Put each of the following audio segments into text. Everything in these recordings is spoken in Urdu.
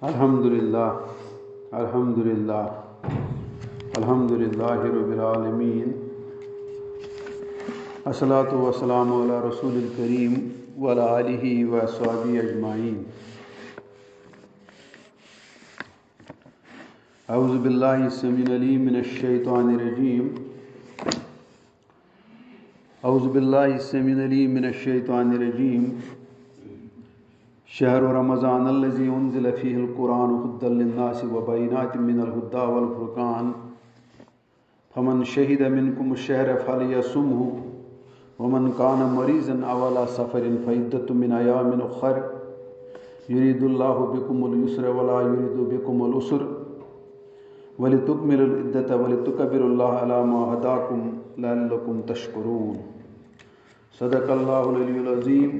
الحمدللہ الحمدللہ الحمدللہ رب العالمین الصلاۃ والسلام علی رسول الکریم وعلی آلہ واصحابہ اجمعین. اعوذ باللہ السمیع العلیم من الشیطان الرجیم. اعوذ باللہ السمیع العلیم من الشیطان الرجیم. شہر رمضان الذی انزل فیہ القرآن ھدی للناس وبینات من الھدی والفرقان فمن شہد منکم الشہر فلیصمہ ومن کان مریضا او علی سفر فعدۃ من ایام اخر یرید اللہ بکم الیسر ولا یرید بکم العسر ولتکملوا العدۃ ولتکبروا اللہ علی ما ھداکم لعلکم تشکرون. صدق اللہ العلی العظیم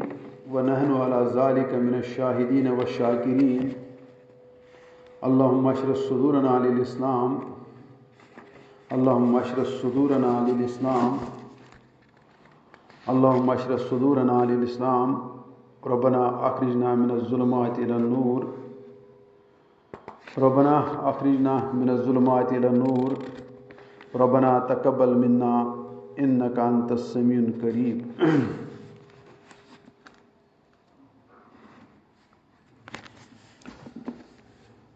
ونحن على ذلك من الشاہدین والشاکرین. اللہم اشرح صدورنا للاسلام اللہم اشرح صدورنا للاسلام اللہم اشرح صدورنا للاسلام. ربنا اخرجنا من الظلمات الى النور ربنا اخرجنا من الظلمات الى النور ربنا تقبل منا انک انت السمیع القریب.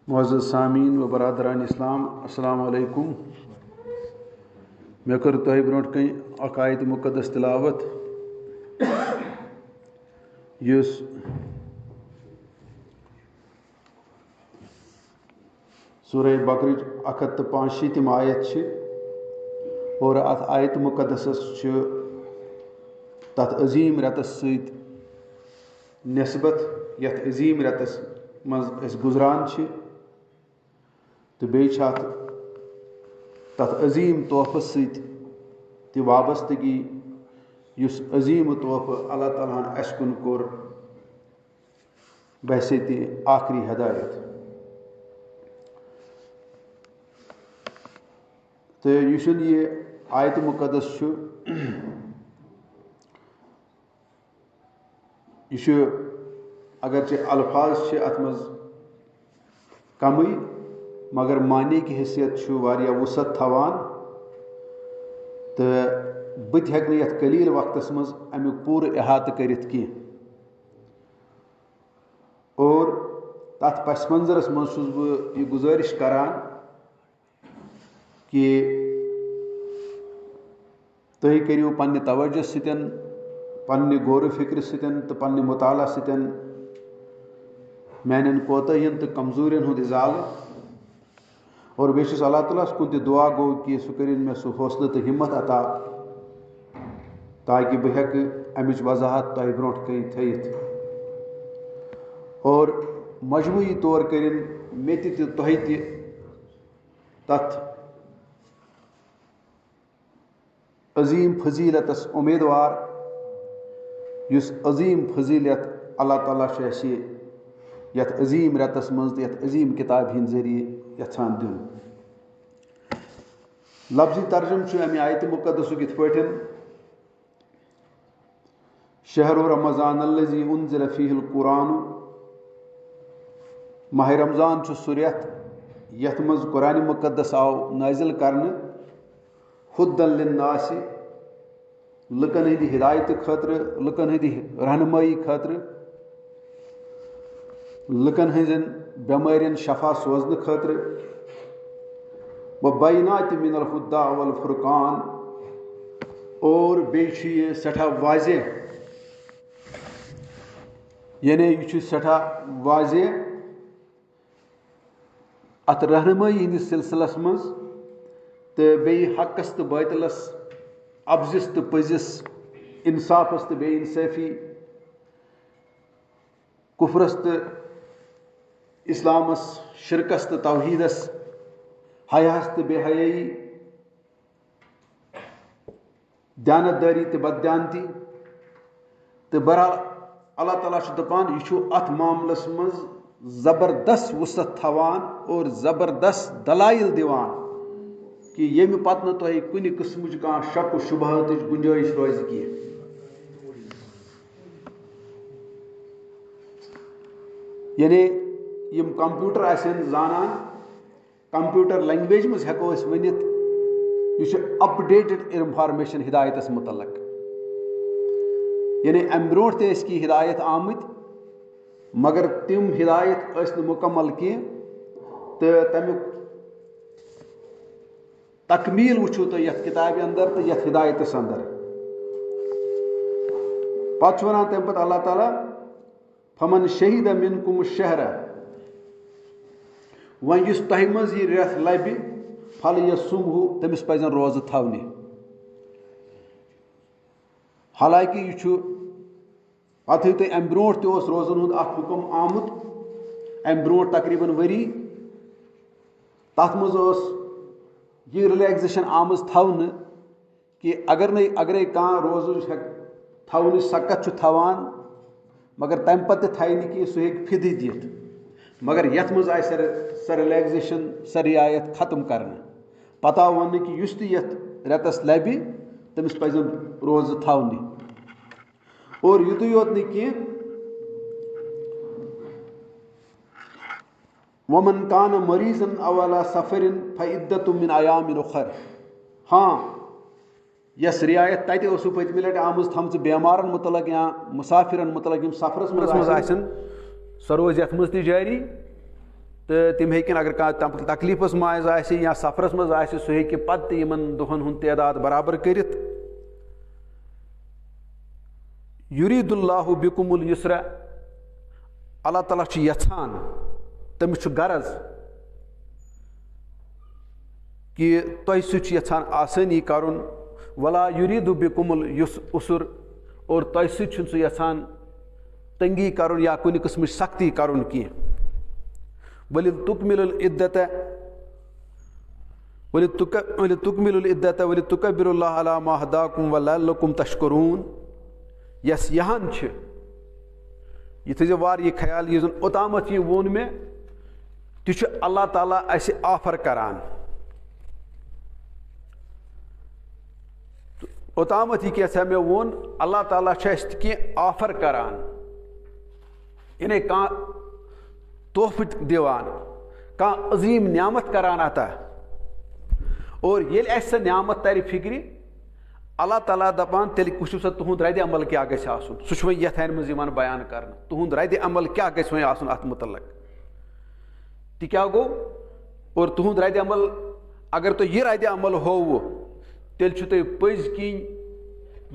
معزز سامعین و برادران اسلام، السلام علیکم. مےٚ کٔر تۄہہِ برونٛٹھ کَنۍ اکھ آیت مُقدس تلاوت یُس سورہ بقرٕچ 165 آیت چھِ اور اتھ آیت مُقدسس چھُ تتھ عظیٖم رٮ۪تس سۭتۍ نسبت یتھ عظیٖم رٮ۪تس منٛز أسۍ گُزران چھِ تہٕ بیٚیہِ چھِ اتھ تتھ عظیٖم تحفس سۭتۍ تہِ وابستگی یُس عظیٖم تحفہٕ اللہ تعالیٰ ہن اسہِ کُن کوٚر بحثیتِ آخری ہدایت. تہٕ یُس یہِ آیتِ مُقدس چھُ یہِ چھُ اگرچہِ الفاظ چھِ اتھ منٛز کمٕے مگر معنی کہِ حیثیت چھُ واریاہ وسعت تھاوان تہٕ بہٕ تہِ ہٮ۪کہٕ نہٕ یتھ قلیٖل وقتس منٛز امیُک پوٗرٕ احاطہٕ کٔرِتھ کینٛہہ. اور تتھ پس منظرس منٛز چھُس بہٕ یہِ گُزٲرِش کران کہِ تُہۍ کٔرِو پننہِ توجہ سۭتۍ پننہِ غورٕ فکرِ سۭتۍ تہٕ پننہِ مطالعہ سۭتۍ میانٮ۪ن کوتاہین تہٕ کمزوٗرین ہُنٛد اِزالہٕ. اور بیٚیہِ چھُس اللہ تعالیٰ ہس کُن تہِ دعا گوٚو کہِ سُہ کٔرِنۍ مےٚ سُہ حوصلہٕ تہٕ ہمت عطا تاکہِ بہٕ ہٮ۪کہٕ امِچ وضاحت تۄہہِ برونٛٹھ کَنۍ تھٲیِتھ. اور مجموعی طور کٔرِنۍ مےٚ تہِ تہٕ تۄہہِ تہِ تتھ عظیٖم فضیٖلتس اُمیدوار یُس عظیٖم فضیٖلت اللہ تعالیٰ چھُ اسہِ یتھ عظیٖم رٮ۪تس منٛز تہٕ یتھ عظیٖم کِتابہِ ہِنٛدۍ ذٔریعہٕ یژھان دیُن. لفظی ترجُمہٕ چھُ امہِ آیتہِ مُقدسُک یِتھ پٲٹھۍ: شہر رمضان الذی انزل فیہ القرآن. ماہ رمضان چھُ سُہ رٮ۪تھ یتھ منٛز قرآنِ مُقدس آو نٲزِل کرنہٕ ھدی للناس لُکن ہٕنٛدِ ہدایتہٕ خٲطرٕ، لُکن ہٕنٛدِ رہنمٲیی خٲطرٕ، لُکن ہٕنٛزن بٮ۪مارٮ۪ن شفا سوزنہٕ خٲطرٕ. وبینات من الھدی والفرقان. اور بیٚیہِ چھُ یہِ سٮ۪ٹھاہ واضح، یعنی یہِ چھُ سٮ۪ٹھاہ واضح اتھ رہنمٲیی ہٕنٛدِس سلسلس منٛز تہٕ بیٚیہِ حقس تہٕ باطلس، ابزِس تہٕ پٔزِس، انصافس تہٕ بے انصٲفی، کُفرس تہٕ اسلامس، شرکس تہٕ توحیٖدس، حیاہس تہٕ بے حیٲیی، دیانت دٲری تہٕ بددیانتی. تہٕ بہرحال اللہ تعالیٰ چھُ دپان یہِ چھُ اتھ معاملس منٛز زبردست وسعت تھاوان اور زبردست دلایل دِوان کہِ ییٚمہِ پتہٕ نہٕ تۄہہِ کُنہِ قٕسمٕچ کانٛہہ شک و شُبہاتٕچ گُنجٲیش روزِ کینٛہہ. یعنی یم کمپیوٹر آسن زانان کمپیوٹر لینگویج مز ہیکو اس ونت یہ اپڈیٹڈ انفارمیشن ہدایتس متعلق یعنی ام برونٹ تہ کی ہدایت آمت مگر تم ہدایت اس مکمل کی تو تمیک تکمیل وچھو تو یت کتاب اندر تو یت ہدایتس اندر پتہ ونان تم پتہ اللہ تعالیٰ فمن شہید منکم الشہر ون اس تہ مز یہ رٮ۪تھ لبہ پھل یصومہ تمس پزن روزہ تھونہ حالانکہ یہ پتہ تہ ام برونٹ تہ اوس روزن ہند اخ حکم آمت ام برونٹ تقریباً ؤری تتھ مز اوس یہ رلیکزیشن آمز تھونہ کہ اگرے کانٛہہ روزٕ تھونٕچ سقت چھُ تھوان مگر تمہ پتہ تھایہِ نہٕ کینٛہہ سُہ ہیٚکہِ فِدٕ دِتھ مگر یتھ منٛز آسہِ سۄ رلیکزیشن سۄ رعایت ختم کرنہٕ پتہ آو وننہٕ کہ یُس تہِ یتھ رٮ۪تس لبہِ تٔمِس پزن روزٕ تھونہِ اور یُتُے یوت نہٕ کینٛہہ ومن کان مریضن او علی سفر فعدۃ من ایام اخر ہاں یس رعایت تتہِ اوسو پٔتمہِ لٹہِ آمٕژ تھٲمژ بیمارن متعلق یا مسافرن متعلق یم سفرس منٛز آسن سۄ روزِ یتھ منٛز تہِ جٲری تہٕ تِم ہیٚکن اگر کانٛہہ تکلیٖفس منٛز آسہِ یا سفرس منٛز آسہِ سُہ ہیٚکہِ پتہٕ تہِ یِمن دۄہن ہُنٛد تعداد برابر کٔرِتھ یُریٖد اللہ بِکُم الیسر اللہ تعالیٰ چھُ یژھان تٔمِس چھُ غرض کہ تۄہہِ سۭتۍ چھُ یژھان آسٲنی کرُن ولا یُریٖد بِکُم العسر اور تۄہہِ سۭتۍ چھُنہٕ سُہ یژھان تنگی کرُن یا کُنہِ قٕسمٕچ سختی کرُن کینٛہہ وَلِتُکمِلُ العدۃ وَلِتُکبِرُوا اللّٰہِ عَلَىٰ مَا ہَداکُم وَلَعَلَّکُم تَشْکُرُونَ یس یہان چھِ یہ تھٲیزیو واریاہ خیال یُس زن اوٚتامتھ یہِ ووٚن مےٚ تہِ چھُ اللہ تعالیٰ اَسہِ آفر کران اوٚتامتھ یہِ کیٛاہ مےٚ ووٚن اللہ تعالیٰ چھُ اَسہِ کینٛہہ آفر کران یعنی کانٛہہ تحفہٕ دِوان کانٛہہ عظیٖم نعمت کران عطا اور ییٚلہِ اَسہِ سۄ نعمت ترِ فکرِ اللہ تعالیٰ دپان تیٚلہِ وٕچھِو سا تُہُنٛد ردِ عمل کیٛاہ گژھِ آسُن سُہ چھُ وۄنۍ یتھ منٛز یِوان بیان کرنہٕ تُہُنٛد ردِ عمل کیٛاہ گژھِ وۄنۍ آسُن اتھ متعلق تہِ کیٛاہ گوٚو اور تُہُنٛد ردِ عمل اگر تۄہہِ یہِ ردِ عمل ہووٕ تیٚلہِ چھُ تۄہہِ پٔزۍ کِنۍ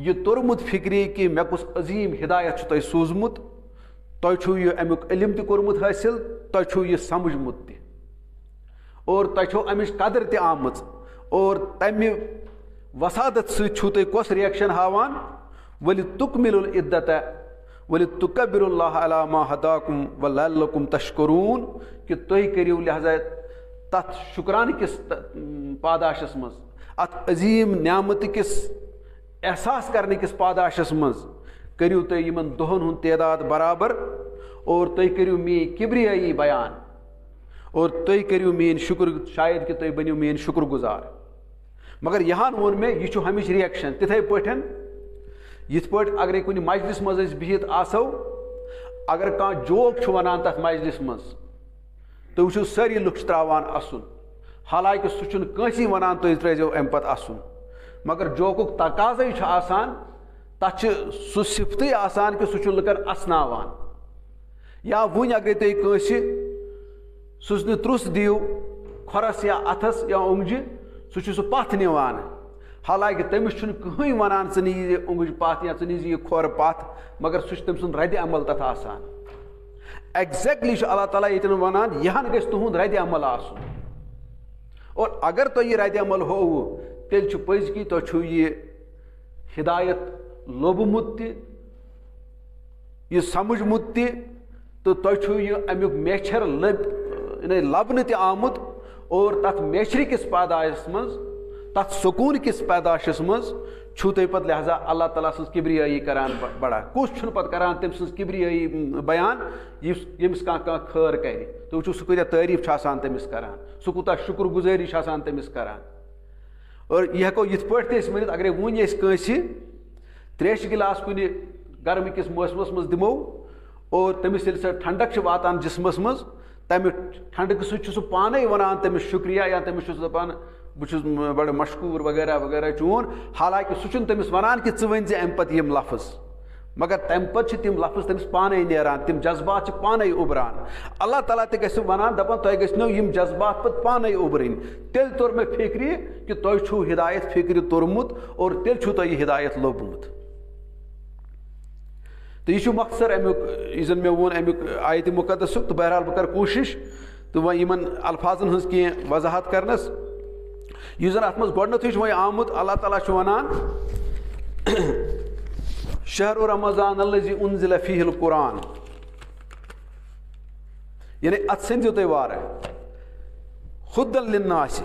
یہِ توٚرمُت فکرِ کہ مےٚ کُس عظیٖم ہدایت چھُ تۄہہِ سوٗزمُت تۄہہِ چھُو یہِ امیُک علم تہِ کوٚرمُت حٲصِل تۄہہِ چھُو یہِ سمجھمُت تہِ اور تۄہہِ چھو امِچ قدر تہِ آمٕژ اور تمہِ وسادت سۭتۍ چھُو تُہۍ کۄس رِیکشن ہاوان وَلِتُکمِلُ العدۃ وَلِتُکبِرُوا اللّٰہِ عَلَىٰ مَا ہَداکُم وَلَعَلَّکُم تَشْکُرُونَ کہ تُہۍ کٔرِو لہذا تتھ شُکرانہٕ کِس پاداشس منٛز اتھ عظیٖم نعمتہٕ کِس احساس کرنہٕ کِس پاداشس منٛز کٔرِو تُہۍ یِمن دۄہن ہُنٛد تعداد برابر اور تُہۍ کٔرِو میٲنۍ کِبریٲیی بیان اور تُہۍ کٔرِو میٲنۍ شُکر شاید کہ تُہۍ بٔنِو میٲنۍ شُکر گُزار مگر یہان ووٚن مےٚ یہِ چھُ ہمیشہِ رِیکشن تِتھے پٲٹھۍ یِتھ پٲٹھۍ اگرے کُنہِ مجلس منٛز أسۍ بِہِتھ آسو اگر کانٛہہ جوک چھُ ونان تتھ مجلس منٛز تُہۍ وٕچھِو سٲری لُکھ چھِ تراوان اسُن حالانکہ سُہ چھُنہٕ کٲنٛسی ونان تُہۍ ترٲیزیو امہِ پتہٕ اسُن مگر جوکُک تقاضے چھُ آسان تتھ چھِ سُہ صفتٕے آسان کہ سُہ چھُ لُکن اسناوان یا وُنہِ اگرے تُہۍ کٲنٛسہِ سٕژنہِ ترُس دِیِو کھۄرس یا اتھس یا اوٚنٛگجہِ سُہ چھُ سُہ پتھ نِوان حالانکہ تٔمِس چھُنہٕ کٕہٕنۍ ونان ژٕ نہِ یہِ اوٚنٛگٕج پتھ یا ژٕ نِزِ یہِ کھۄر پتھ مگر سُہ چھُ تٔمۍ سُنٛد ردِ عمل تتھ آسان ایگزیکٹلی چھُ اللہ تعالیٰ ییٚتٮ۪ن ونان یہِ ہن گژھِ تُہُنٛد ردِ عمل آسُن اور اگر تۄہہِ یہِ ردِ عمل ہووٕ تیٚلہِ چھُ پٔزۍ کہِ تۄہہِ چھُو یہِ ہدایت لوبمُت تہِ یہِ سمجھمُت تہِ تہٕ تۄہہِ چھُو یہِ امیُک میچھر لبنہٕ تہِ آمُت اور تتھ میچھرِ کِس پاداشس منٛز تتھ سکوٗن کِس پاداشس منٛز چھُو تُہۍ پتہٕ لہذا اللہ تعالیٰ سٕنٛز کِبریٲیی کران بڑا کُس چھُنہٕ پتہٕ کران تٔمۍ سٕنٛز کِبریٲیی بیان ییٚمِس کانٛہہ خٲر کرِ تُہۍ وٕچھِو سُہ کۭتیاہ تعریٖف چھُ آسان تٔمِس کران سُہ کوٗتاہ شُکر گُزٲری چھِ آسان تٔمِس کران اور یہِ ہٮ۪کو یِتھ پٲٹھۍ تہِ أسۍ ؤنِتھ اگرے وُنہِ أسۍ کٲنٛسہِ تریشہِ گِلاس کُنہِ گرمہٕ کِس موسمس منٛز دِمو اور تٔمِس ییٚلہِ سۄ ٹھنڈک چھِ واتان جسمس منٛز تمہِ ٹھنڈٕ سۭتۍ چھُ سُہ پانے ونان تٔمِس شُکریہ یا تٔمِس چھُ سُہ دپان بہٕ چھُس بڑٕ مشکوٗر وغیرہ وغیرہ چون، حالانکہ سُہ چھُنہٕ تٔمِس ونان کہ ژٕ ؤنۍ زِ اَمہِ پتہٕ یِم لفظ، مگر تمہِ پتہٕ چھِ تِم لفظ تٔمِس پانے نیران، تِم جذبات چھِ پانے اُبران. اللہ تعالیٰ تہِ گژھِ ونان دپان تۄہہِ گٔژھنو یِم جذبات پتہٕ پانے اُبرٕنۍ. تیٚلہِ توٚر مےٚ فِکرِ کہ تۄہہِ چھُو ہدایت فِکرِ توٚرمُت اور تیٚلہِ چھُو تۄہہِ یہِ ہدایت لوٚبمُت. تہٕ یہِ چھُ مختصر امیُک یُس زن مےٚ ووٚن امیُک آیتِ مُقدسُک. تہٕ بہرحال بہٕ کرٕ کوٗشش تہٕ وۄنۍ یِمن الفاظن ہٕنٛز کینٛہہ وضاحت کرنس. یُس زن اتھ منٛز گۄڈنیٚتھٕے چھُ وۄنۍ آمُت، اللہ تعالیٰ چھُ ونان شہر رمضان الذی انزل فیہ القرآن، یعنی اتھ سمجھو تُہۍ وارٕ ہدً للناس.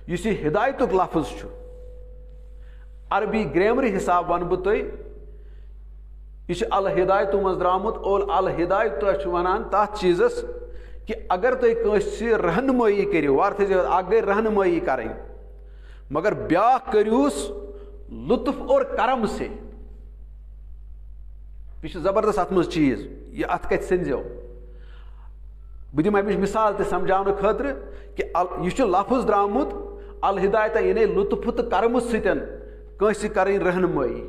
یُس یہِ ہدایتُک لفظ چھُ عربی گریمرٕ حساب ونہٕ بہٕ تۄہہِ، یہ چھُ الہدایتو منٛز درامُت. اور الہدایت تۄہہِ چھُ ونان تتھ چیٖزس کہ اگر تُہۍ کٲنٛسہِ رہنمٲیی کٔرِو، وارٕ تھٲیزیو اکھ گٔے رہنمٲیی کرٕنۍ، مگر بیاکھ کٔرۍہوٗس لطف اور کرم سے. یہ چھُ زبردست اتھ منٛز چیٖز، یہِ اتھ کتہِ سمجھو. بہٕ دِمہٕ امِچ مثال تہِ سمجھاونہٕ خٲطرٕ کہ یہِ چھُ لفظ درامُت الہدایتہ یعنی لطف تہٕ کرمہٕ سۭتۍ کٲنٛسہِ کرٕنۍ رہنمٲیی.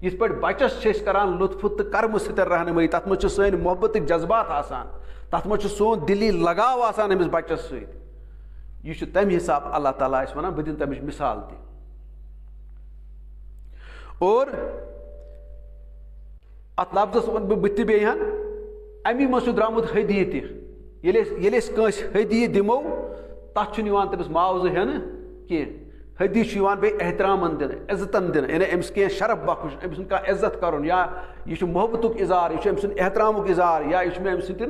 یِتھ پٲٹھۍ بچس چھِ أسۍ کران لطف تہٕ کرمہٕ سۭتۍ رہنمٲیی، تتھ منٛز چھِ سٲنۍ محبتٕکۍ جذبات آسان، تتھ منٛز چھُ سون دلی لگاو آسان أمِس بچس سۭتۍ. یہِ چھُ تمہِ حساب اللہ تعالیٰ اَسہِ ونان. بہٕ دِمہٕ تمِچ مثال تہِ. اور اتھ لفظس ونہٕ بہٕ تہِ بیٚیہِ ہن امی منٛز چھُ درامُت ہدیہِ تہِ. ییٚلہِ أسۍ کٲنٛسہِ ہدیہِ دِمو تتھ چھُنہٕ یِوان تٔمِس معاوضہٕ ہٮ۪نہٕ کینٛہہ. ہدیہِ چھُ یِوان بیٚیہِ احترامن دِنہٕ، عزتن دِنہٕ، یعنی أمِس کینٛہہ شرف بخش، أمۍ سُنٛد کانٛہہ عزت کرُن، یا یہِ چھُ محبتُک اظہار، یہِ چھُ أمۍ سُنٛد احترامُک اظہار، یا یہِ چھُ مےٚ أمۍ سۭتۍ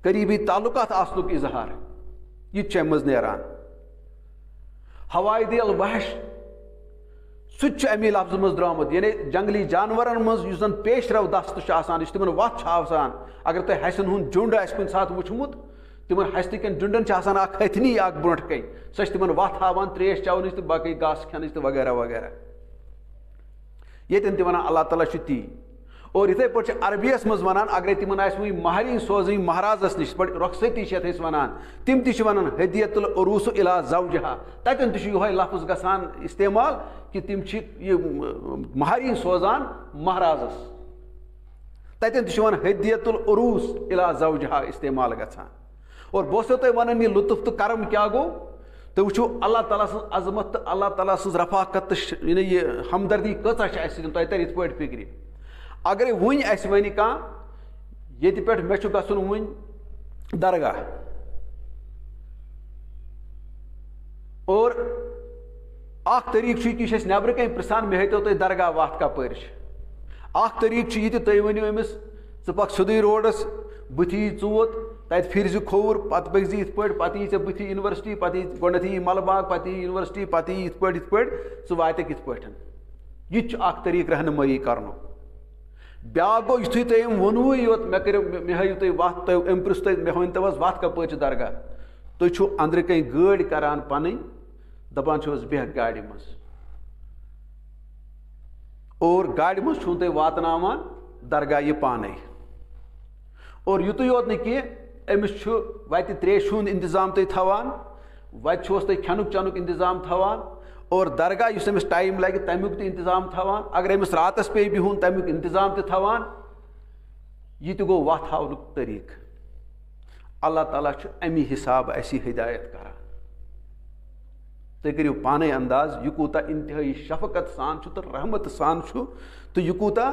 قریٖبی تعلقات آسنُک اظہار. یہِ تہِ چھُ اَمہِ منٛز نیران. ہوایدِ الوحش سُہ تہِ چھُ امی لفظہٕ منٛز درامُت، یعنی جنگلی جانورن منٛز یُس زن پیش رو دست چھُ آسان، یُس تِمن وتھ چھُ آسان. اگر تۄہہِ ہسٮ۪ن ہُنٛد جُنڈ آسہِ کُنہِ ساتہٕ وٕچھمُت، تِمن ہستہِ کٮ۪ن جُنڈن چھِ آسان اکھ ہتھنی اکھ برونٛٹھ کَنۍ، سۄ چھِ تِمن وتھ ہاوان تریش چٮ۪ونٕچ تہٕ باقٕے گاسہٕ کھٮ۪نٕچ تہٕ وغیرہ وغیرہ. ییٚتٮ۪ن تہِ ونان اللہ تعالیٰ چھُ تی. اور یِتھے پٲٹھۍ چھِ عربیَس منٛز ونان اگرے تِمن آسہِ وٕنۍ مہریٖن سوزٕنۍ مہرازس نِش، یِتھ پٲٹھۍ رۄخصتی چھِ یتھ أسۍ ونان، تِم تہِ چھِ ونان ہدیت العروس الی زوجہا. تتٮ۪ن تہِ چھُ یِہوے لفظ گژھان استعمال کہ تِم چھِ یہِ مہریٖن سوزان مہرازس. تتٮ۪ن تہِ چھُ یِوان ہدیت العروس الی زوجہا استعمال گژھان. اور بہٕ اوسو تۄہہِ ونان یہِ لطف تہٕ کرم کیاہ گوٚو. تُہۍ وٕچھِو اللہ تعالیٰ سٕنٛز عظمت تہٕ اللہ تعالیٰ سٕنٛز رفاقت تہٕ یعنی یہِ ہمدردی کۭژاہ چھِ اَسہِ سۭتۍ، تۄہہِ ترِ یِتھ پٲٹھۍ فِکرِ. اگرے وُنہِ اَسہِ وَنہِ کانٛہہ ییٚتہِ پٮ۪ٹھ مےٚ چھُ گژھُن وُنہِ درگاہ، اور اکھ طریٖقہٕ چھُ یہِ کہِ یہِ چھِ أسۍ نٮ۪برٕ کَنۍ پرٛژھان مےٚ ہٲیتو تُہۍ درگاہ وتھ کپٲرۍ چھِ. اکھ طریٖقہٕ چھُ یہِ تہِ تُہۍ ؤنِو أمِس ژٕ پَکھ سیوٚدُے روڈس، بٕتھِ یی ژوٗنٛٹھ، تتہِ پھِرِ زِ کھووُر، پتہٕ پٔکۍ زِ یِتھ پٲٹھۍ، پتہٕ یی ژےٚ بٕتھِ یونیورسٹی، پتہٕ یی گۄڈنیٚتھٕے یی ملہٕ باغ، پتہٕ یی یونیورسٹی، پتہٕ یی یِتھ پٲٹھۍ ژٕ واتکھ یِتھ پٲٹھۍ. یہِ تہِ چھُ اکھ طریٖقہٕ رہنمٲیی کرنُک. بیاکھ گوٚو یِتھُے تۄہہِ أمۍ ووٚنوُے یوت مےٚ ہٲیِو تُہۍ وتھ، تۄہہِ أمۍ پرٛژھ تۄہہِ مےٚ ؤنۍتو حظ وتھ کپٲرۍ چھِ درگاہ، تُہۍ چھُو أنٛدرٕ کَنۍ گٲڑۍ کران پنٕنۍ، دپان چھِو حظ بیٚہہ گاڑِ منٛز، اور گاڑِ منٛز چھُو تُہۍ واتناوان درگاہ یہِ پانے. اور یُتُے یوت نہٕ کینٛہہ، أمِس چھُ وتہِ تریشہِ ہُنٛد انتظام تُہۍ تھاوان، وتہِ چھُہوس تُہۍ کھٮ۪نُک چٮ۪نُک انتظام تھاوان، اور درگاہ یُس أمِس ٹایم لگہِ تمیُک تہِ انتظام تھاوان. اگر أمِس راتس پیٚیہِ بِہُن تمیُک انتظام تہِ تھاوان. یہِ تہِ گوٚو وتھ ہاونُک طریٖقہٕ. اللہ تعالیٰ چھُ امی حساب اَسہِ یہِ ہدایت کران. تُہۍ کٔرِو پانے انداز یہِ کوٗتاہ انتہٲیی شفقت سان چھُ تہٕ رحمت سان چھُ، تہٕ یہِ کوٗتاہ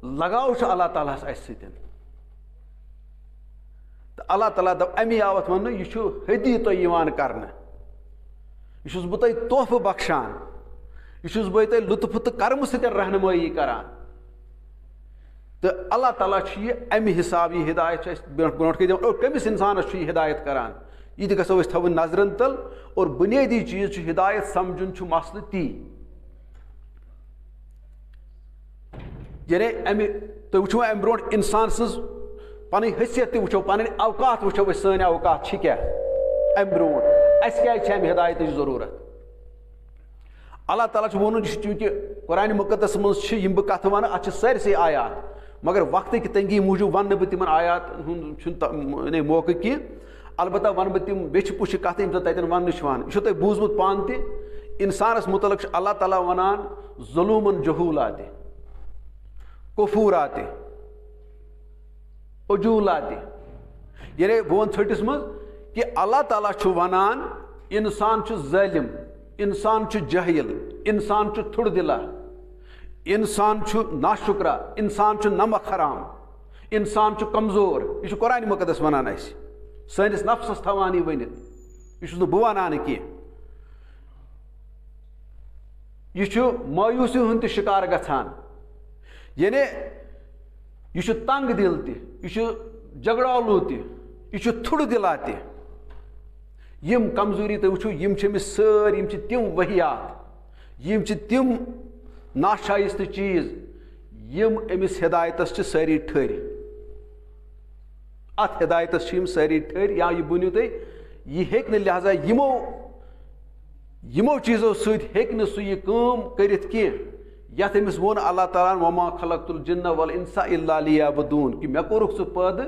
لگاو چھُ اللہ تعالیٰ ہس اَسہِ سۭتۍ. تہٕ اللہ تعالیٰ دوٚپ امی آو اتھ وننہٕ یہِ چھُ ہدیہِ تۄہہِ یِوان کرنہٕ، یہِ چھُس بہٕ تۄہہِ تحفہٕ بخشان، یہِ چھُس بہٕ تۄہہِ لطف تہٕ کرمہٕ سۭتۍ رہنمٲیی کران. تہٕ اللہ تعالیٰ چھُ یہِ امہِ حساب یہِ ہدایت چھِ اَسہِ برونٛٹھ کَنۍ دِوان. اور کٔمِس انسانس چھُ یہِ ہدایت کران، یہِ تہِ گژھو أسۍ تھاوٕنۍ نظرن تل. اور بُنیٲدی چیٖز چھُ ہدایت سمجھُن چھُ مسلہٕ تی. یعنی امہِ تُہۍ وٕچھو امہِ برونٛٹھ انسان سٕنٛز پنٕنۍ حیثیت تہِ وٕچھو، پنٕنۍ اوقات وٕچھو أسۍ، سٲنۍ اوقات چھِ کیٛاہ امہِ برونٛٹھ، اَسہِ کیٛازِ چھِ امہِ ہدایتٕچ ضروٗرت. اللہ تعالیٰ چھُ ووٚنمُت یہِ چھُ چوٗنٛکہِ قرآنِ مُقدس منٛز چھِ یِم بہٕ کتھٕ ونہٕ اتھ چھِ سٲرسٕے آیات. مگر وقت کی تنگی موجود ون بہ تمن آیات ہند موقع کی البتہ ون بہ تم بیچ پوچھ کت یم تتن ون یہ تھی بوزمت پان تہ انسانس متعلق اللہ تعالیٰ ونان ظلومن جہولات کفورات عجولات یعنی بہ ون ژھٹس مز کہ اللہ تعالیٰ ونان انسان ظالم انسان جاہل انسان تھوڑ دلا انسان ناشکرا انسان نمک حرام انسان کمزور یہ قرآن مقدس ونان اس سنس نفسس تھوان یہ ونت یہ بہ ونان کی یہ مایوسی ہند شکار گھان یعنی یہ تنگ دل تہ جگڑالو تہ یہ تھوڑ دلا تہ یم کمزوری تھی وچھو یم ساری تم وحیات یم تم ناشائست چیز یم امس ہدایتس ساری ٹھر ات ہدایتس ساری ٹھر یا یہ بنو تھی یہ ہیکہ لہذا یمو چیزو سہ سہ یہ کام کرت کی یت امس وون اللہ تعالیٰ وما خلقت الجن والانس الا لیعبدون کہ مے کورک سہ پید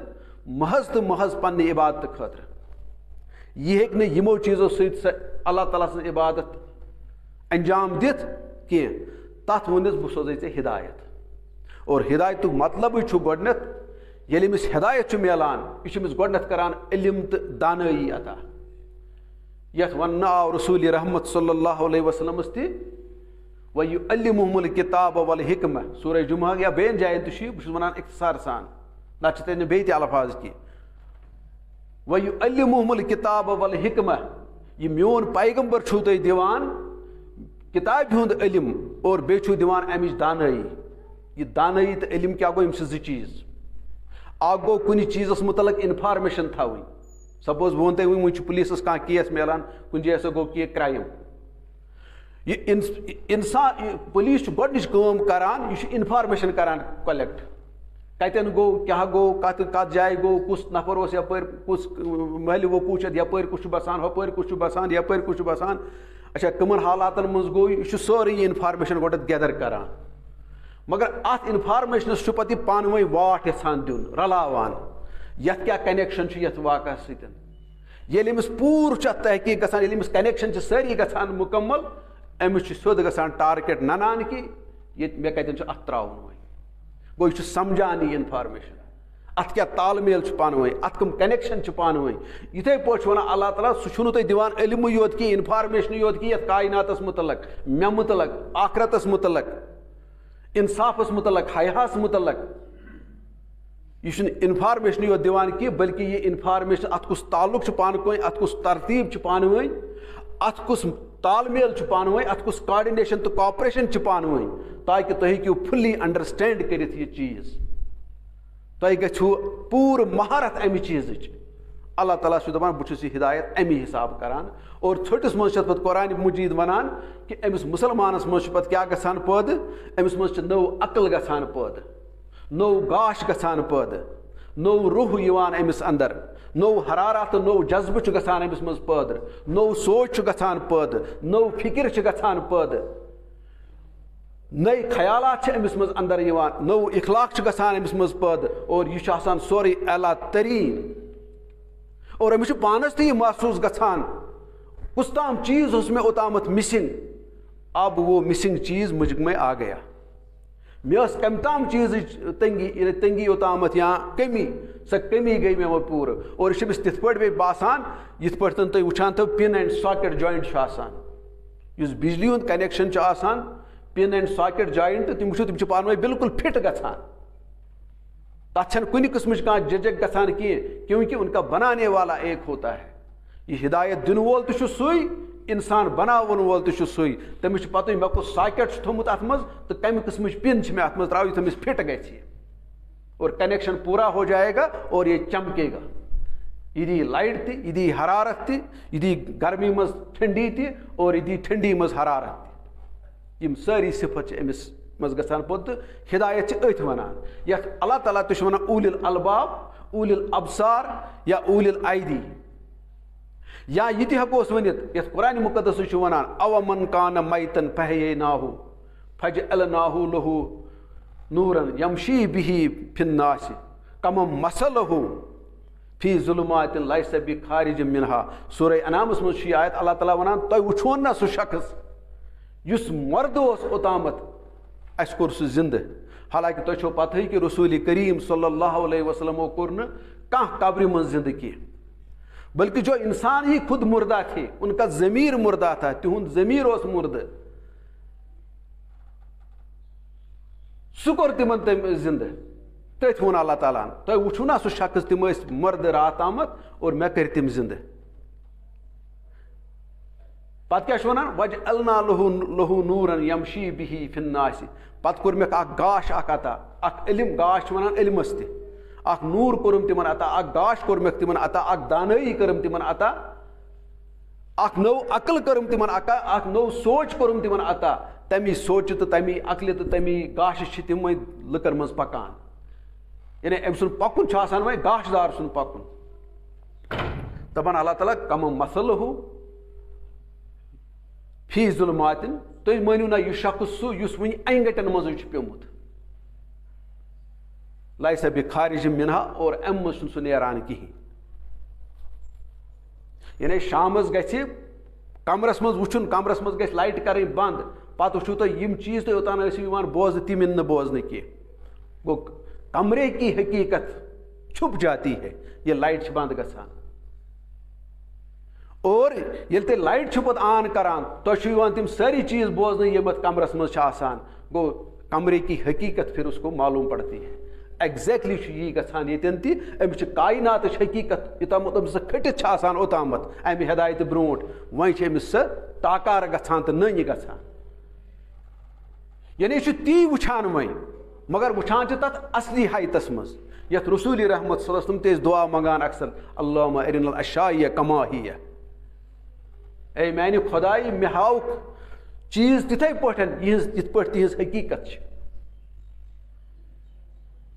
محض تو محض پنہ عبادت خاطر یہ ہیکہ یمو چیزو سہ اللہ تعالیٰ سن عبادت انجام دت کی تات ونس بہ سوزے ژے ہدایت اور ہدایت مطلب گۄڈنیتھ ییٚلہِ أمِس ہدایت ملان یہ أمِس گۄڈنیتھ کران علم تو دانائی عطا یتھ ون آو رسول رحمت صلی اللہ علیہ وسلم تہ وَيُعَلِّمُهُمُ الْكِتَابَ وَالْحِكْمَةَ سورہ جمعہ یا بین جائن تہ بہ ونان اختصار سان نہ تین بیٚیہِ تہِ الفاظ کی وَيُعَلِّمُهُمُ الْكِتَابَ وَالْحِكْمَةَ یہ میون پیغمبر چھو تُہۍ دِوان کتاب ہند علم اور بیٚیہِ چھو دِوان امچ دانائی یہ دانائی تو علم کیا گو امس زٕ چیز اکھ گو کُنہِ چیزس متعلق انفارمیشن تھاوٕنۍ سپوز بہ ون تۄہہِ وٕنۍ پولیسس کانٛہہ کیس ملان کُنہِ جایہِ ہسا گوٚو کینٛہہ کرٛایم یہ انسان پولیس گۄڈنِچ کٲم کران یہ انفارمیشن کران کلیکٹ کتن گو کیا گو کت جائے گو کس نفر اس یپر کس محلہ وقوع یپر کس بسان ہپر کس بسان یپر کس بسان اچھا کمن حالاتن مز گو یہ سوری انفارمیشن گۄڈٕ گیدر کران مگر ات انفارمیشنس پتہ پان ؤنۍ واٹھ یژھان دیُن رلاوان یتھ کیا کنیکشن یتھ واقعہ سۭتۍ ییٚلہِ أمِس پوٗرٕ چھُ اتھ تحقیق گژھان ییٚلہِ أمِس کنیکشن چھِ سٲری گژھان مکمل أمِس چھُ سیوٚد گژھان ٹارگیٹ ننان کہ ییٚتہِ مےٚ کتٮ۪ن چھُ اتھ تراوُن وۄنۍ گوٚو یہِ چھُ سمجھان یہ انفارمیشن ات کیا تال میل چھُ پانہٕ ؤنۍ ات کم کنیکشن چھِ پانہٕ ؤنۍ یِتھے پٲٹھۍ چھُ ونان اللہ تعالیٰ سُہ چھُنہٕ تۄہہِ دِوان علمٕے یوت کینٛہہ انفارمیشنٕے یوت کینٛہہ یتھ کائناتس متعلق مےٚ متعلق آخرتس متعلق انصافس متعلق حیاہس متعلق یہ چھُنہٕ انفارمیشن یوت دِوان کینٛہہ بلکہ یہ انفارمیشن ات کُس تعلق چھُ پانہٕ ؤنۍ ات کُس ترتیب چھُ پانہٕ ؤنۍ ات کُس تال میل چھُ پانہٕ ؤنۍ ات کُس کاڈِنیشن تو کاپریشن چھُ پانہٕ ؤنۍ تاکہ تُہۍ ہیٚکِو فُلی انڈرسٹینڈ کٔرِتھ یہ چیز تۄہہِ گژھِو پوٗرٕ مہارت امہِ چیٖزٕچ اللہ تعالیٰ چھُ دپان بہٕ چھُس یہ ہدایت امی حساب کران اور ژھٔٹِس منٛز چھِ پتہٕ قرآنِ مجیٖد ونان کہ أمِس مُسلمانس منٛز چھُ پتہٕ کیاہ گژھان پٲدٕ أمِس منٛز چھِ نٔو عقل گژھان پٲدٕ نوٚو گاش گژھان پٲدٕ نوٚو روح یِوان أمِس اندر نوٚو حرارت تہٕ نوٚو جذبہٕ چھُ گژھان أمِس منٛز پٲدٕ نوٚو سونٛچ چھُ گژھان پٲدٕ نوٚو فکر چھِ گژھان پٲدٕ نئے خیالات چھِ أمِس منٛز اندر یِوان نوٚو اخلاق چھُ گژھان أمِس منٛز پٲدٕ اور یہِ چھُ آسان سورُے اعلیٰ تریٖن اور أمِس چھُ پانس تہِ یہِ محسوٗس گژھان کُس تام چیٖز اوس مےٚ اوتامتھ مسنگ اب وہ مسنگ چیز مجھ میں آ گیا مےٚ ٲس کمہِ تام چیٖزٕچ تنگی اوتامتھ یا کمی سۄ کمی گٔے مےٚ وۄنۍ پوٗرٕ اور یہِ چھُ أمِس تِتھ پٲٹھۍ بیٚیہِ باسان یِتھ پٲٹھۍ تُہۍ وٕچھان تھٲو پِن اینڈ ساکیٹ جویِنٹ چھُ آسان یُس بجلی ہُنٛد کنیکشن چھُ آسان پن اینڈ ساکیٹ جویِنٹ تِم وٕچھِو تِم چھِ پانہٕ ؤنۍ بالکل فٹ گژھان تتھ چھنہٕ کُنہِ قٕسمٕچ کانٛہہ جھجک گژھان کینٛہہ کیونکہ ان کا بنانے والا ایک ہوتا ہے یہ ہدایت دِنہٕ وول تہِ چھُ سُے انسان بناون وول تہِ چھُ سُے تٔمِس چھُ پتہٕ مےٚ کُس ساکیٹ چھُ تھوٚمُت اتھ منٛز تہٕ کمہِ قٕسمٕچ پن چھِ مےٚ اتھ منٛز ترٛاوٕنۍ یُتھ أمِس فٹ گژھِ اور کنیکشن پورا ہو جائے گا اور یہ چمکے گا یہ دی لائٹ تہِ یہ دی حرارت تہِ یہ دی گرمی منٛز ٹھنڈی تہِ اور یہ دی ٹھنڈی منٛز حرارت تہِ یم سٲری صفت چھِ أمِس منٛز گژھان پوٚت تہٕ ہدایت چھِ أتھۍ ونان یتھ اللہ تعالیٰ تہِ چھُ ونان اوٗلِ الالباب اوٗلِ الابصار یا اوٗلِ الایدی یا یہ تہِ ہٮ۪کوس ؤنِتھ یتھ قرآنِ مقدس چھُ ونان اومن کان میتن فحییناہُ فجعلناہُ لہُ نورن یمشی بہی فی الناس کمن مثلہ فی ظلمات لیس بخارج منہا. سورہ انعامس منٛز چھِ یہِ آیت اللہ تعالیٰ وَنان تۄہہِ وٕچھون نا سُہ شخص یُس مرد اوس اوٚتامَتھ اَسہِ کوٚر سُہ زِندٕ. حالانکہ تۄہہِ چھو پتہٕے کہ رسول کریم صلی اللہ علیہ وسلمو کوٚر نہٕ کانٛہہ قبرِ منٛز زِندٕ کینٛہہ بلکہ جو انسان ہی خود مردہ تھے ان کا ضمیر مردہ تھا, تہند ضمیر اوس مردٕ سُہ کوٚر تِمن تٔمۍ زِندٕ. تٔتھۍ ووٚن اللہ تعالیٰ ہن تۄہہِ وٕچھو نا سُہ شخص تِم ٲسۍ مردٕ راتھ آمت اور مےٚ کٔرۍ تِم زِندٕ. پتہٕ کیٛاہ چھُ وَنان وَجعلنا لہو نوٗرن یمشی بِہی فی الناس. پتہٕ کوٚر مےٚ اکھ گاش اکھ عطا, اکھ علم, گاش چھِ وَنان علمس تہِ, اکھ نوٗر کوٚرُم تِمن عطا, اکھ گاش کوٚر مےٚ تِمن عطا, اکھ دانٲیی کٔرٕم تِمن عطا, اکھ نٔو عقل کٔرٕم تِمن عطا, اکھ نوٚو سونٛچ کوٚرُم تِمن عطا. تمی سونٛچہِ تہٕ تمی عقلہِ تہٕ تمی گاشہِ چھِ تِمے لُکن منٛز پکان. یعنی أمۍ سُنٛد پکُن چھُ آسان وۄنۍ گاشہٕ دار سُنٛد پکُن. دپان اللہ تعالیٰ کمن مثلہ فی ظلماتن, تُہۍ مٲنِو نا یہِ شخص سُہ یُس وٕنہِ انہِ گٹن منٛزٕے چھُ پیوٚمُت, لیس بخارج منہا, اور امہِ منٛز چھُنہٕ سُہ نیران کِہیٖنۍ. یعنی شامس گژھِ کمرس منٛز وٕچھُن, کمرس منٛز گژھِ لایٹ کرٕنۍ بنٛد, پتہٕ وٕچھِو تُہۍ یِم چیٖز تُہۍ اوٚتان ٲسِو یِوان بوزنہٕ تِم یِن نہٕ بوزنہٕ کینٛہہ. گوٚو کمرے کی حقیقت چھپ جاتی ہے یہ لائٹ چھِ بند گژھان. اور ییٚلہِ تُہۍ لایٹ چھِو پتہٕ آن کران تۄہہِ چھُ یِوان تِم سٲری چیٖز بوزنہٕ یِم اتھ کمرس منٛز چھِ آسان. گوٚو کمرے کی حقیقت پھر اس کو معلوم پڑتی ہے. ایگزیکٹلی چھُ یی گژھان ییٚتٮ۪ن تہِ, أمِس چھِ کایناتٕچ حقیقت یوٚتامَتھ أمِس سۄ کھٔٹِتھ چھِ آسان اوٚتامَتھ امہِ ہدایتہِ برونٛٹھ, وۄنۍ چھِ أمِس سۄ تاکار گژھان تہٕ نٔنۍ گژھان. یعنی یہِ چھُ تی وٕچھان وۄنۍ, مگر وٕچھان چھِ تتھ اصلی حیتس منٛز یتھ رسول رحمت صلی اللہ علیہ وسلم تہِ ٲسۍ دعا منگان اکثر, اللہُمہ ارنا الاشیاء کما ہی, اے میانہِ خۄداے مےٚ ہاوُکھ چیٖز تِتھے پٲٹھۍ یِتھ پٲٹھۍ تِہنٛز حقیقت چھِ.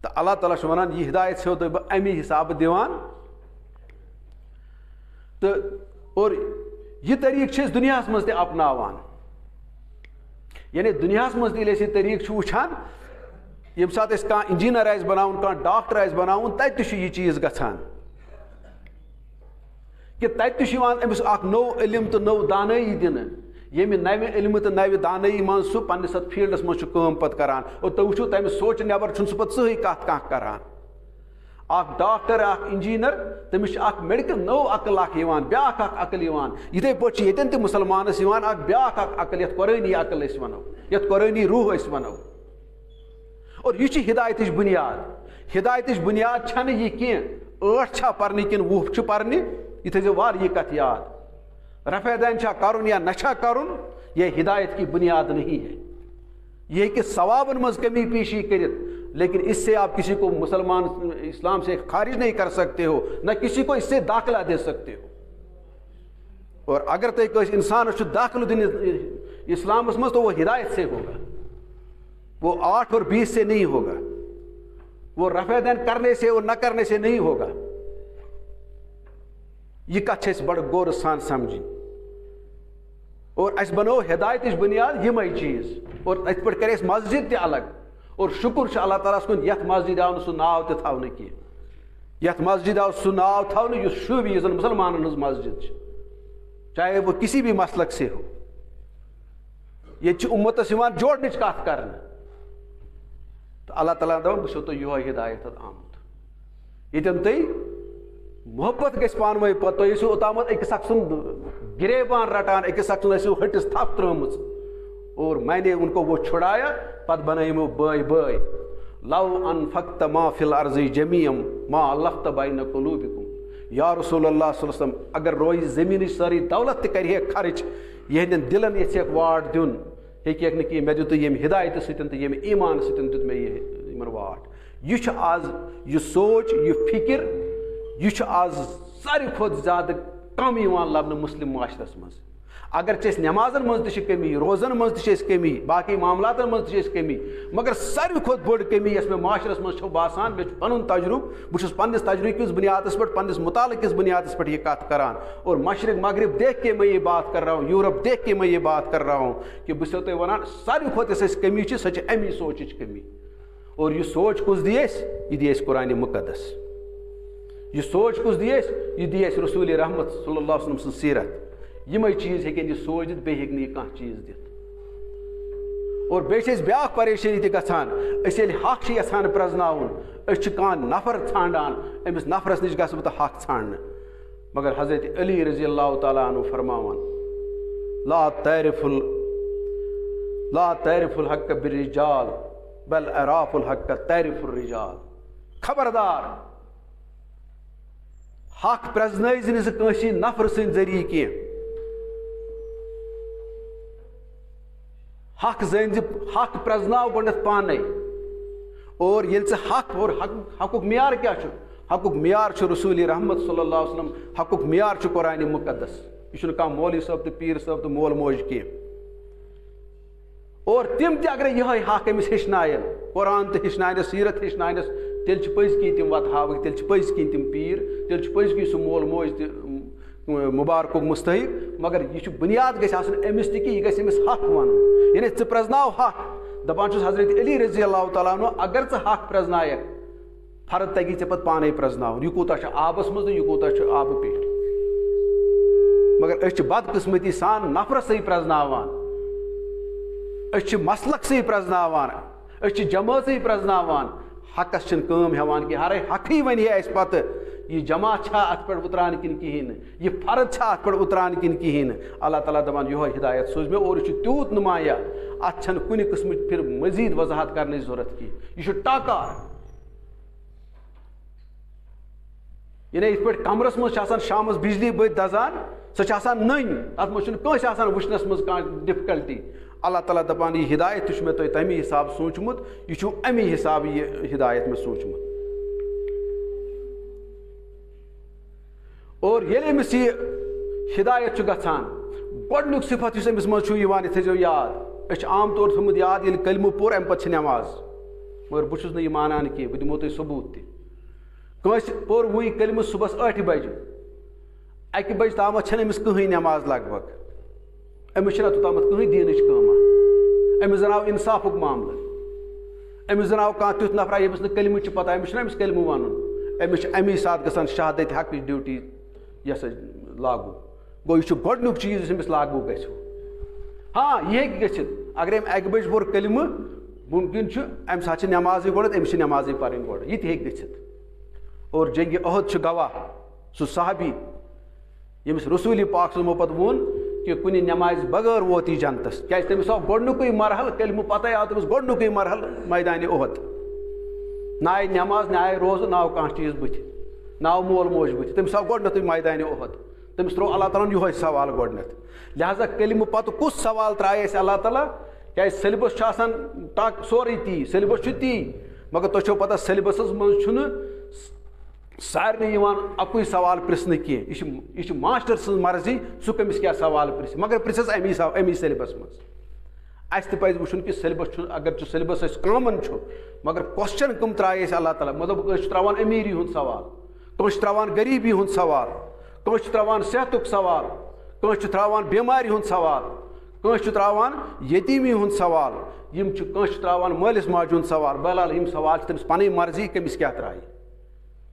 تہٕ اللہ تعالیٰ چھُ وَنان یہِ ہدایت چھَسو تۄہہِ بہٕ اَمی حسابہٕ دِوان. تہٕ اور یہِ طریٖقہٕ چھِ أسۍ دُنیاہس منٛز تہِ اپناوان. یعنی دُنیاہس منٛز تہِ ییٚلہِ أسۍ یہِ طریٖقہٕ چھِ وٕچھان, ییٚمہِ ساتہٕ أسۍ کانٛہہ انجیٖنر آسہِ بناوُن, کانٛہہ ڈاکٹر آسہِ بناوُن, تتہِ تہِ چھُ یہِ چیٖز گژھان کہِ تتہِ تہِ چھُ یِوان أمِس اکھ نوٚو علم تہٕ نوٚو دانٲیی دِنہٕ, ییٚمہِ نوِ علمہٕ تہٕ نوِ دانٲیی منٛز سُہ پننِس اتھ فیٖلڈس منٛز چھُ کٲم پتہٕ کران. اور تُہۍ وٕچھِو تمہِ سونٛچہِ نٮ۪بر چھُنہٕ سُہ پتہٕ زٕہٕنۍ کتھ کانٛہہ کران. اکھ ڈاکٹر, اکھ انجیٖنر, تٔمِس چھِ اکھ میڈِکل نٔو عقل اکھ یِوان, بیاکھ اکھ عقل یِوان. یِتھے پٲٹھۍ چھِ ییٚتٮ۪ن تہِ مُسلمانس یِوان اکھ بیاکھ اکھ عقل, یتھ قۄرٲنی عقل أسۍ وَنو, یتھ قۄرٲنی روح أسۍ وَنو. اور یہِ چھِ ہدایتٕچ بُنیاد. ہدایتٕچ بُنیاد چھنہٕ یہِ کینٛہہ ٲٹھ چھا پرنہِ کِنہٕ وُہ چھُ پرنہِ, یہِ تھٲیزیو وارٕ یہِ کتھ یاد. رفع دین چھا کرُن یا نہ چھا کرُن, یہ ہدایت کی بنیاد نہیں ہے. یہ کہ ثوابن منٛز کمی پیشی کرت, لیکن اس سے آپ کسی کو مسلمان اسلام سے خارج نہیں کر سکتے ہو, نہ کسی کو اس سے داخلہ دے سکتے ہو. اور اگر تُہۍ کٲنٛسہِ انسانس چھُ داخلہ دِنہٕ اسلامس منٛز تو وہ ہدایت سے ہوگا, وہ 8 اور 20 سے نہیں ہوگا, وہ رفع دین کرنے سے اور نہ کرنے سے نہیں ہوگا. یہ کتھ چھِ أسۍ بڑٕ غورٕ سان سمجھِنۍ. اور اَسہِ بنٲو ہدایتٕچ بُنیاد یِمے چیٖز, اور اَتھ پٮ۪ٹھ کرِ اَسہِ مسجد تہِ الگ. اور شُکر چھُ اللہ تعالیٰ ہس کُن یتھ مسجد آو نہٕ سُہ ناو تہِ تھاونہٕ کینٛہہ, یتھ مسجد آو سُہ ناو تھاونہٕ یُس شوٗبہِ, یُس زن مسلمانن ہٕنٛز مسجد چھِ, چاہے وہ کسی بھی مسلک سے ہو. ییٚتہِ چھِ اُمتس یِوان جوڑنٕچ کتھ کرنہٕ, تہٕ اللہ تعالیٰ ہن دپان بہٕ چھُسو تۄہہِ یِہوے ہدایت آمُت. ییٚتٮ۪ن تُہۍ محبت گژھِ پانہٕ ؤنۍ, پتہٕ تُہۍ ٲسِو اوٚتامتھ أکِس اکھ سُنٛد گریبان رٹان, أکِس اکھ سُنٛد ٲسِو ۂٹِس تھپھ ترٲمٕژ, اور میں نے ان کو وہ چھُڑایا, پتہٕ بنٲے یِمو بٲے بٲے. لو انفقت ما فی الارض جمیعا ما الفت بین قلوبکم. یا رسول اللہ صلی اللہ علیہ وسلم, اگر روزِ زٔمیٖنٕچ سٲرٕے دولت تہِ کرِ ہے خرچ, یِہنٛدٮ۪ن دِلن یژھیکھ واٹ دیُن, ہیٚکیکھ نہٕ کینٛہہ. مےٚ دیُت ییٚمہِ ہدایتہٕ سۭتۍ تہٕ ییٚمہِ ایٖمان سۭتۍ دیُت مےٚ یِمن واٹ. یہِ چھُ آز یہِ سونٛچ, یہِ فِکر, یہِ چھُ آز ساروی کھۄتہٕ زیادٕ کم یِوان لبنہٕ مُسلِم معاشرس منٛز. اگرچہِ أسۍ نٮ۪مازن منٛز تہِ چھِ کمی, روزن منٛز تہِ چھِ أسۍ کمی, باقٕے معاملاتن منٛز تہِ چھِ أسۍ کمی, مگر ساروی کھۄتہٕ بٔڑ کمی یۄس مےٚ معاشرس منٛز چھو باسان, مےٚ چھُ پنُن تجرُبہٕ, بہٕ چھُس پننِس تجربہٕ کِس بُنیادس پٮ۪ٹھ, پننِس مطالعہٕ کِس بُنیادس پٮ۪ٹھ یہِ کتھ کران. اور مشرق مغرب دیکھ کے میں یہ بات کر رہا ہوں, یوٗرپ دیکھ کے میں یہ بات کر رہا ہوں, کہ بہٕ چھُسو تۄہہِ ونان ساروی کھۄتہٕ یۄس اَسہِ کمی چھِ سۄ چھِ امی سونٛچٕچ کمی. اور یہ سوچ کس دی یہ دی قرآن مقدس. یہ سوچ کس دی یہ دی رسول رحمت صلی اللہ علیہ وسلم سن سیرت. یمے چیز ہیکن یہ سوچ دت بیٚیہِ ہیٚکہِ نہٕ یہِ کانٛہہ چیز دِتھ. اور بیٚیہِ چھِ أسۍ بیٛاکھ پریشٲنی تہِ گژھان أسۍ ییٚلہِ حق چھِ یژھان پرٛزناوُن أسۍ چھِ کانٛہہ نفر ژھانڈان أمِس نفرس نِش گژھٕ بہٕ تہٕ حق ژھانڈنہٕ. مگر حضرت علی رضی اللہ تعالیٰ عنہ فرماوان لا تعرف الحق بالرجال بل اعراف الحق تعرف الرجال. خبردار حق پرٛزنٲیزِ نہٕ ژٕ کٲنٛسہِ نفر سٕنٛدۍ ذٔریعہٕ کینٛہہ. حق زٲنۍ زِ حق پرٛزناو گۄڈنٮ۪تھ پانے. اور ییٚلہِ ژٕ حق اور حقُک معیار کیٛاہ چھُ؟ حقُک معیار چھُ رسول رحمت صلی اللہ علیہ وسلم. حقُک معیار چھُ قرآن مقدس. یہِ چھُنہٕ کانٛہہ مولوی صٲب تہٕ پیٖر صٲب تہٕ مول موج کینٛہہ. اور تِم تہِ اگرے یِہوٚے حق أمِس ہیٚچھناین قرآن تہِ ہیٚچھناینس سیٖرت ہیٚچھناینس تیٚلہِ چھِ پٔزۍ کِنۍ تِم وتہٕ ہاوٕکۍ. تیٚلہِ چھِ پٔزۍ کِنۍ تِم پیٖر. تیٚلہِ چھُ پٔزۍ کِنۍ سُہ مول موج تہِ مُبارکُک مُستحق. مگر یہِ چھُ بُنیاد گژھِ آسُن أمِس تہِ کہِ یہِ گژھِ أمِس حق وَنُن. یعنی ژٕ پرٛزناو حق. دپان چھُس حضرت علی رضی اللہ تعالیٰ عنہ اگر ژٕ حق پرٛزنایکھ فرد تگی ژےٚ پتہٕ پانے پرٛزناوُن. یہِ کوٗتاہ چھُ آبس منٛز تہٕ یہِ کوٗتاہ چھُ آبہٕ پیٚٹھۍ. مگر أسۍ چھِ بدقٕسمتی سان نفرسٕے پرٛزناوان. أسۍ چھِ مسلکسٕے پرٛزناوان. أسۍ چھِ جمٲژٕے پرٛزناوان. حقس چھِنہٕ کٲم ہٮ۪وان کینٛہہ. ہرے حقٕے ونہِ ہے اَسہِ پتہٕ یہ جماعت چھا اتھ پٮ۪ٹھ اُتران کِنہٕ کِہیٖنۍ نہٕ. یہِ فرد چھا اتھ پٮ۪ٹھ اُتران کِنہٕ کِہیٖنۍ نہٕ. اللہ تعالیٰ دپان یِہوٚے ہدایت سوٗز مےٚ. اور یہِ چھُ تیوٗت نُمایاں اتھ چھنہٕ کُنہِ قٕسمٕچ پھر مزیٖد وضاحت کرنٕچ ضوٚرتھ کینٛہہ. یہِ چھُ ٹاکار. یعنی یِتھ پٲٹھۍ کمرس منٛز چھِ آسان شامس بجلی بٔتۍ دزان سۄ چھِ آسان نٔنۍ. تتھ منٛز چھُنہٕ کٲنٛسہِ آسان وٕچھنس منٛز کانٛہہ ڈِفکلٹی. اللہ تعالیٰ دپان یہِ ہدایت تہِ چھُ مےٚ تۄہہِ تمی حساب سوٗنٛچمُت. یہِ چھُ امی حساب یہِ ہدایت مےٚ سوٗنٛچمُت. اور ییٚلہِ أمِس یہِ ہدایت چھُ گژھان گۄڈنیُک صفت یُس أمِس منٛز چھُ یِوان یہِ تھٲیزیو یاد. أسۍ چھِ عام طور تھوٚمُت یاد ییٚلہِ کلمہٕ پوٚر اَمہِ پتہٕ چھِ نٮ۪ماز. مگر بہٕ چھُس نہٕ یہِ مانان کینٛہہ. بہٕ دِمو تۄہہِ ثبوٗت تہِ. کٲنٛسہِ پوٚر وٕنۍ کلمہٕ صُبحس 8 بجہِ 1 بجہِ تامتھ چھنہٕ أمِس کٕہٕنۍ نٮ۪ماز لگ بگ. أمِس چھِنہٕ توٚتامتھ کٕہٕنۍ دیٖنٕچ کٲمہ. أمِس زن آو اِنصافُک معاملہٕ. أمِس زن آو کانٛہہ تیُتھ نفرا ییٚمِس نہٕ کلمٕچ چھِ پتہ. أمِس چھُنہ أمِس کلمہٕ ونُن. أمِس چھِ امی ساتہٕ گژھان شہادت حقٕچ ڈیوٹی یہِ ہسا لاگوٗ. گوٚو یہِ چھُ گۄڈنیُک چیٖز یُس أمِس لاگوٗ گژھِ. ہاں یہِ ہیٚکہِ گٔژھِتھ اگر أمۍ 1 بجہِ پوٚر کلمہٕ مُمکِن چھُ اَمہِ ساتہٕ چھِ نٮ۪مازٕے گۄڈٕ أمِس چھِ نٮ۪مازٕے پرٕنۍ گۄڈٕ. یہِ تہِ ہیٚکہِ گٔژھِتھ. اور جنگہِ احد چھُ گواہ سُہ صحابی ییٚمِس رسوٗلِ پاک صٲبو پتہٕ ووٚن کہ کُنہِ نٮ۪مازِ بغٲر ووت یہِ جنتس. کیازِ تٔمِس آو گۄڈنیُکُے مرحلہٕ کلمہٕ پتے آو تٔمِس گۄڈنیُکُے مرحلہٕ میدانہِ احد. نہ آیہِ نٮ۪ماز نہ آیہِ روزٕ نہ آو کانٛہہ چیٖز بٕتھِ نہ آو مول موج بٕتھِ. تٔمِس آو گۄڈنیٚتھٕے میدانہِ احد. تٔمِس ترٛوو اللہ تعالیٰ ہن یِہوٚے سوال گۄڈنیٚتھ. لہٰذا کلمہٕ پتہٕ کُس سوال ترٛایہِ اَسہِ اللہ تعالیٰ. کیازِ سیلبس چھُ آسان سورُے تی. سیلبس چھُ تی. مگر تۄہہِ چھو پتہ سیلبسس منٛز چھُنہٕ سارنٕے یِوان اکُے سوال پرژھنہٕ کینٛہہ. یہِ چھِ ماسٹر سٕنٛز مرضی سُہ کٔمِس کیٛاہ سوال پرژھِ. مگر پرژھٮ۪س امی سیلبس منٛز. اَسہِ تہِ پزِ وٕچھُن کہِ سیلبس چھُ اگر چھُ سیلبس اَسہِ کامن چھُ مگر کوسچن کٕم ترٛایہِ اَسہِ اللہ تعالیٰ. مطلب کٲنٛسہِ چھُ ترٛاوان امیٖری ہُنٛد سوال کٲنٛسہِ چھُ ترٛاوان غریٖبی ہُنٛد سوال کٲنٛسہِ چھُ ترٛاوان صحتُک سوال کٲنٛسہِ چھُ ترٛاوان بٮ۪مارِ ہُنٛد سوال کٲنٛسہِ چھُ ترٛاوان یتیٖمی ہُنٛد سوال. یِم چھِ کٲنٛسہِ چھُ ترٛاوان مٲلِس ماجہِ ہُنٛد سوال. بہرحال یِم سوال چھِ تٔمِس پنٕنۍ مرضی کٔمِس کیٛاہ ترٛایہِ.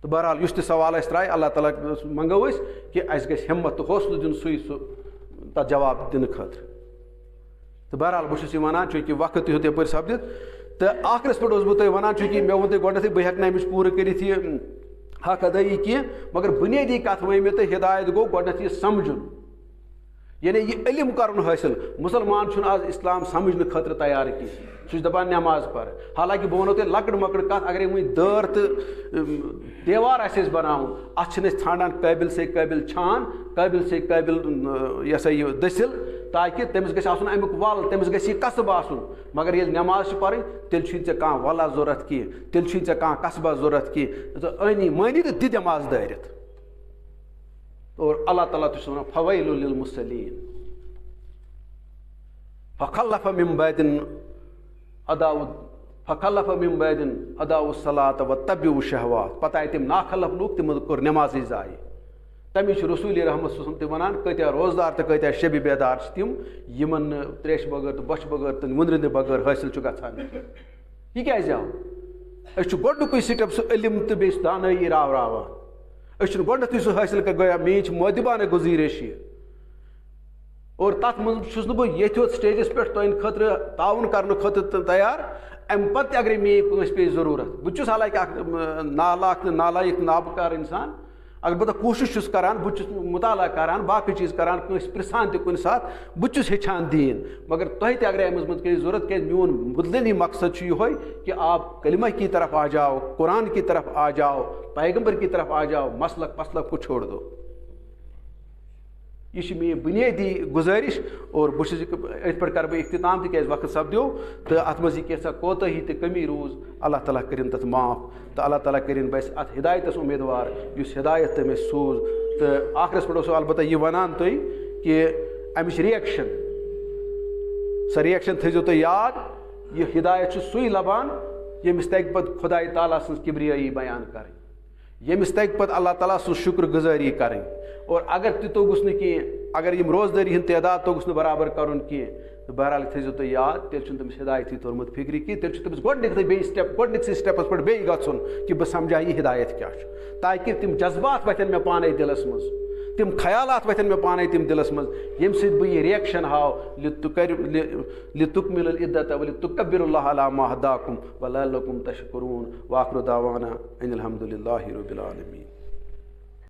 تہٕ بہرحال یُس تہِ سوال اَسہِ ترٛایہِ اللہ تعالیٰ منٛگو أسۍ کہِ اَسہِ گژھِ ہمت تہٕ حوصلہٕ دیُن سُے سُہ تَتھ جواب دِنہٕ خٲطرٕ. تہٕ بہرحال بہٕ چھُس یہِ وَنان چوٗنٛکہِ وقت تہِ ہیوٚت یَپٲرۍ سپدِتھ. تہٕ آخرس پٮ۪ٹھ اوسُس بہٕ تۄہہِ وَنان چوٗنٛکہِ مےٚ ووٚن تۄہہِ گۄڈنٮ۪تھٕے بہٕ ہٮ۪کہٕ نہٕ اَمِچ پوٗرٕ کٔرِتھ یہِ حق ادٲیی کینٛہہ. مگر بُنیٲدی کتھ ؤنۍ مےٚ تہٕ ہدایت گوٚو گۄڈنٮ۪تھ یہِ سمجھُن. یعنی یہِ علم کرُن حٲصِل. مُسلمان چھُنہٕ آز اسلام سمجھنہٕ خٲطرٕ تیار کینٛہہ. سُہ چھُ دپان نٮ۪ماز پر. حالانکہِ بہٕ ونو تۄہہِ لۄکٕٹ مۄکٕٹ کتھ. اگرے وۄنۍ دٲر تہٕ دیوار آسہِ اَسہِ بناوُن اتھ چھِنہٕ أسۍ ژھانڈان قٲبِل سے قٲبِل چھان قٲبِل سے قٲبِل یہِ ہسا یہِ دٔسِل تاکہِ تٔمِس گژھِ آسُن امیُک ول تٔمِس گژھِ یہِ قصب آسُن. مگر ییٚلہِ نٮ۪ماز چھِ پرٕنۍ تیٚلہِ چھُنہٕ ژےٚ کانٛہہ ولا ضوٚرتھ کینٛہہ تیٚلہِ چھُنہٕ ژےٚ کانٛہہ قصبہ ضوٚرتھ کینٛہہ. تہٕ ٲنی مٲنی تہٕ دِ نٮ۪ماز دٲرِتھ. اور اللہ تعالیٰ تہِ چھُ وَنان فویل للمصلیٖن فخلف من بعدهم اضاعوا الصلاۃ واتبعوا الشہوات. پتہٕ آیہِ تِم ناخلف لوٗکھ تِمو کوٚر نٮ۪مازٕے ضایہِ. تَمی چھُ رسوٗلِ رحمت صلی اللہ علیہ وسلم تہِ وَنان کۭتیاہ روزدار تہٕ کۭتیاہ شبِ بیدار چھِ تِم یِمن نہٕ تریشہِ بغٲر تہٕ بۄچھِ بغٲر تہٕ وٕنٛدرِنہٕ بغٲر حٲصِل چھُ گژھان. یہِ کیازِ آو گۄڈنیُکُے سٹیپ سُہ علم تہٕ بیٚیہِ دانٲیی راوراوان أسۍ چھِنہٕ گۄڈنیٚتھٕے سُہ حٲصِل کَران گویا میٛٲنۍ چھِ مودِبانہ گُزٲرِش یہِ اور تَتھ منٛز چھُس نہٕ بہٕ ییٚتہِ یوت سٹیجَس پٮ۪ٹھ تُہنٛدِ خٲطرٕ تعاوُن کَرنہٕ خٲطرٕ تیار اَمہِ پَتہٕ تہِ اگرے میٛٲنۍ کٲنٛسہِ پیٚیہِ ضروٗرت بہٕ چھُس حالانکہِ اکھ نالاک تہٕ نالایق نابکار اِنسان البتہ کوٗشِش چھُس کَران بہٕ چھُس مُطالعہ کَران باقٕے چیٖز کَران کٲنٛسہِ پِرٛژھان تہِ کُنہِ ساتہٕ بہٕ چھُس ہیٚچھان دیٖن مگر تۄہہِ تہِ اگرے اَمہِ منٛز پیٚیہِ ضروٗرت کیٛازِ میون مُدلِنی مقصد چھُ یِہوے کہ آپ کلمہ کی طرف آ جاؤ قرآن کی طرف آ جاؤ پیغمبر کی طرف آ جاؤ مسلک پسلک کو چھوڑ دو یہ چھِ میٛٲنۍ بُنیٲدی گُزٲرِش اور بہٕ چھُس أتھۍ پٮ۪ٹھ کَرٕ بہٕ اختتام تِکیٛازِ وقت سپدیو تہٕ اَتھ منٛز یہِ کینٛژھا کوتٲہی تہٕ کٔمی روٗز اللہ تعالیٰ کٔرِنۍ تَتھ معاف تہٕ اللہ تعالیٰ کٔرِنۍ بہٕ اَسہِ اَتھ ہدایتَس اُمیدوار یُس ہدایت تٔمۍ اَسہِ سوٗز تہٕ آخرَس پٮ۪ٹھ اوسو البتہ یہِ وَنان تُہۍ کہِ اَمِچ رِیَکشَن سۄ رِیَکشَن تھٲیزیو تُہۍ یاد یہِ ہدایت چھُ سُے لَبان ییٚمِس تَگہِ پَتہٕ خۄداے تعالیٰ سٕنٛز کِبریٲیی بیان کَرٕنۍ ییٚمِس تَگہِ پَتہٕ اللہ تعالیٰ سٕنٛز شُکر گُزٲری کَرٕنۍ اور اگر تہِ توٚگُس نہٕ کینٛہہ اگر یِم روزدٲری ہُنٛد تعداد توٚگُس نہٕ برابر کَرُن کینٛہہ تہٕ بہرحال تھٲیزیو تُہۍ یاد تیٚلہِ چھُنہٕ تٔمِس ہدایتٕے توٚرمُت فِکرِ کینٛہہ تیٚلہِ چھُ تٔمِس گۄڈنِکتھٕے بیٚیہِ سٹیپ گۄڈنِکسٕے سٹیپَس پٮ۪ٹھ بیٚیہِ گژھُن کہِ بہٕ سَمجھا یہِ ہدایت کیٛاہ چھُ تاکہِ تِم جذبات وۄتھن مےٚ پانَے دِلَس منٛز تِم خیالات وۄتھن مےٚ پانَے تِم دِلَس منٛز ییٚمہِ سۭتۍ بہٕ یہِ رِیَکشَن ہاو لِتُکمِلُ العِدَّتَ وَلِتُکَبِّرُ اللّٰهَ عَلَىٰ مَا ہَداکُم وَلَعَلَّکُم تَشْکُرُونَ وَآخِرُ دَعْوَانَا أَنِ الْحَمْدُ لِلّٰهِ رَبِّ الْعَالَمِیٖن.